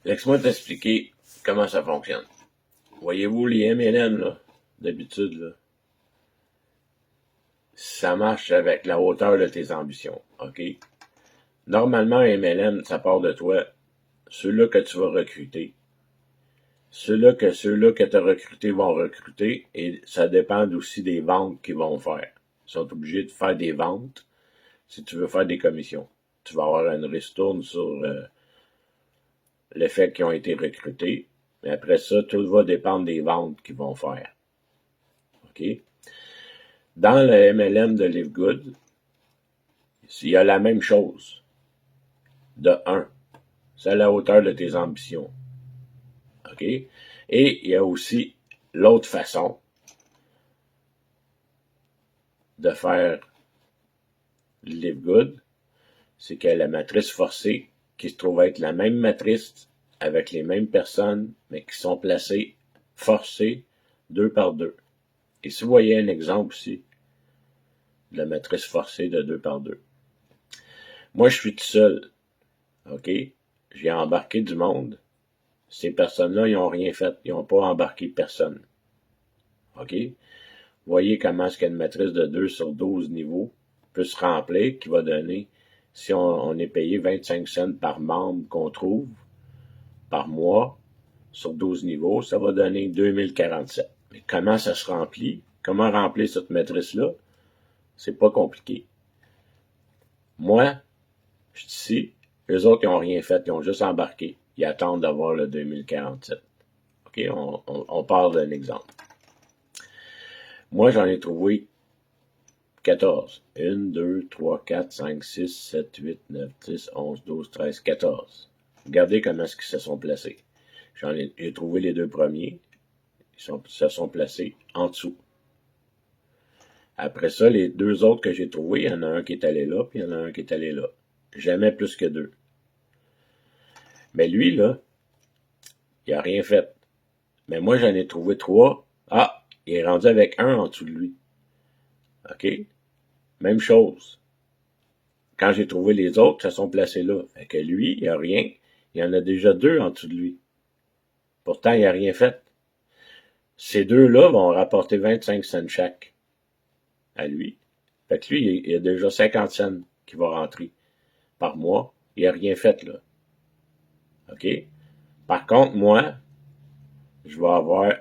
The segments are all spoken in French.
Laisse-moi t'expliquer comment ça fonctionne. Voyez-vous, les MLM, là, d'habitude, là, ça marche avec la hauteur de tes ambitions, OK? Normalement, un MLM, ça part de toi, ceux-là que tu vas recruter, ceux-là que tu as recrutés vont recruter, et ça dépend aussi des ventes qu'ils vont faire. Ils sont obligés de faire des ventes si tu veux faire des commissions. Tu vas avoir une ristourne sur le fait qu'ils ont été recrutés, mais après ça, tout va dépendre des ventes qu'ils vont faire. OK? Dans le MLM de Live Good, il y a la même chose. De 1, c'est à la hauteur de tes ambitions. OK? Et il y a aussi l'autre façon de faire Live Good, c'est qu'il y a la matrice forcée qui se trouve être la même matrice avec les mêmes personnes, mais qui sont placées forcées 2 par 2. Et si vous voyez un exemple ici de la matrice forcée de 2 par 2. Moi, je suis tout seul. OK? J'ai embarqué du monde. Ces personnes-là, ils n'ont rien fait. Ils n'ont pas embarqué personne. OK? Vous voyez comment est-ce qu'une matrice de 2 sur 12 niveaux peut se remplir, qui va donner, si on est payé 25 cents par membre qu'on trouve par mois sur 12 niveaux, ça va donner 2047. Mais comment ça se remplit? Comment remplir cette matrice-là? C'est pas compliqué. Moi, je suis ici. Eux autres, ils n'ont rien fait. Ils ont juste embarqué. Ils attendent d'avoir le 2047. OK? On parle d'un exemple. Moi, j'en ai trouvé 14. 1, 2, 3, 4, 5, 6, 7, 8, 9, 10, 11, 12, 13, 14. Regardez comment est-ce qu'ils se sont placés. J'ai trouvé les deux premiers. Ils se sont placés en dessous. Après ça, les deux autres que j'ai trouvés, il y en a un qui est allé là, puis il y en a un qui est allé là. Jamais plus que 2. Mais lui, là, il n'a rien fait. Mais moi, j'en ai trouvé 3. Ah, il est rendu avec 1 en dessous de lui. OK? Même chose. Quand j'ai trouvé les autres, ils se sont placés là. Fait que lui, il n'a rien. Il y en a déjà 2 en dessous de lui. Pourtant, il n'a rien fait. Ces deux-là vont rapporter 25 cents chaque à lui. Fait que lui, il y a déjà 50 cents qui va rentrer par mois. Il n'a rien fait, là. OK? Par contre, moi, je vais avoir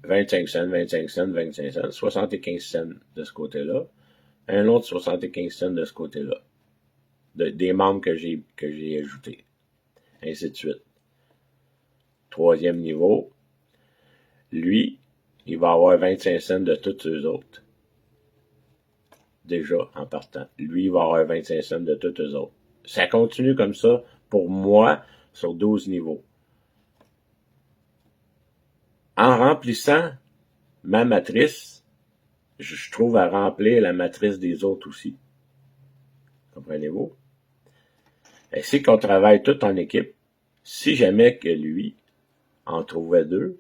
25 cents, 25 cents, 25 cents, 75 cents de ce côté-là. Un autre 75 cents de ce côté-là. Des membres que j'ai ajoutés. Ainsi de suite. Troisième niveau, lui, il va avoir 25 cents de tous eux autres. Déjà, en partant. Lui, il va avoir 25 cents de tous eux autres. Ça continue comme ça pour moi sur 12 niveaux. En remplissant ma matrice, je trouve à remplir la matrice des autres aussi. Comprenez-vous? Et c'est qu'on travaille tout en équipe. Si jamais que lui en trouvait 2,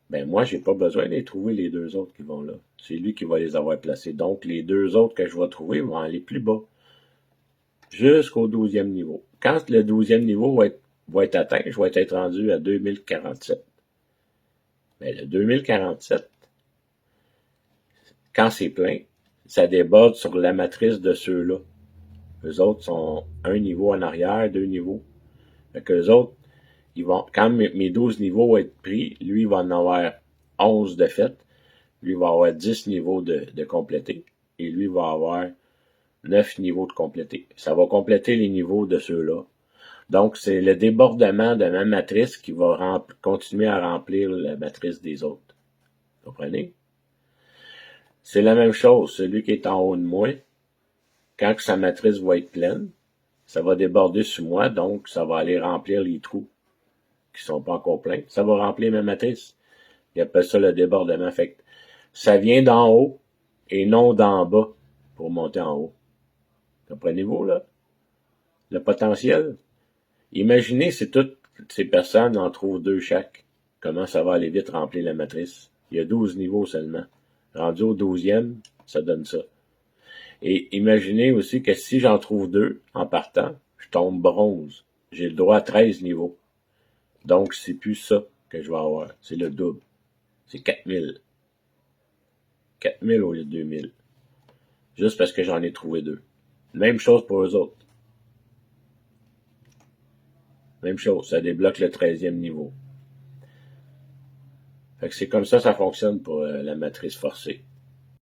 ben moi, j'ai pas besoin de trouver les 2 autres qui vont là. C'est lui qui va les avoir placés. Donc, les 2 autres que je vais trouver vont aller plus bas. Jusqu'au 12e niveau. Quand le 12e niveau va être atteint, je vais être rendu à 2047. Mais le 2047, quand c'est plein, ça déborde sur la matrice de ceux-là. Eux autres sont un niveau en arrière, 2 niveaux. Fait que eux autres, ils vont, quand mes 12 niveaux vont être pris, lui, il va en avoir 11 de fait. Lui, il va avoir 10 niveaux de complété. Et lui, il va avoir 9 niveaux de complété. Ça va compléter les niveaux de ceux-là. Donc, c'est le débordement de ma matrice qui va continuer à remplir la matrice des autres. Vous comprenez? C'est la même chose. Celui qui est en haut de moi, quand sa matrice va être pleine, ça va déborder sur moi, donc ça va aller remplir les trous qui sont pas encore pleins. Ça va remplir ma matrice. Il appelle ça le débordement. Fait que ça vient d'en haut et non d'en bas pour monter en haut. Comprenez-vous, là? Le potentiel. Imaginez si toutes ces personnes en trouvent 2 chaque. Comment ça va aller vite remplir la matrice? Il y a 12 niveaux seulement. Rendu au 12e, ça donne ça. Et imaginez aussi que si j'en trouve 2 en partant, je tombe bronze. J'ai le droit à 13 niveaux. Donc, c'est plus ça que je vais avoir. C'est le double. C'est 4000. 4000 au lieu de 2000. Juste parce que j'en ai trouvé deux. Même chose pour eux autres. Même chose, ça débloque le 13e niveau. Fait que c'est comme ça fonctionne pour la matrice forcée.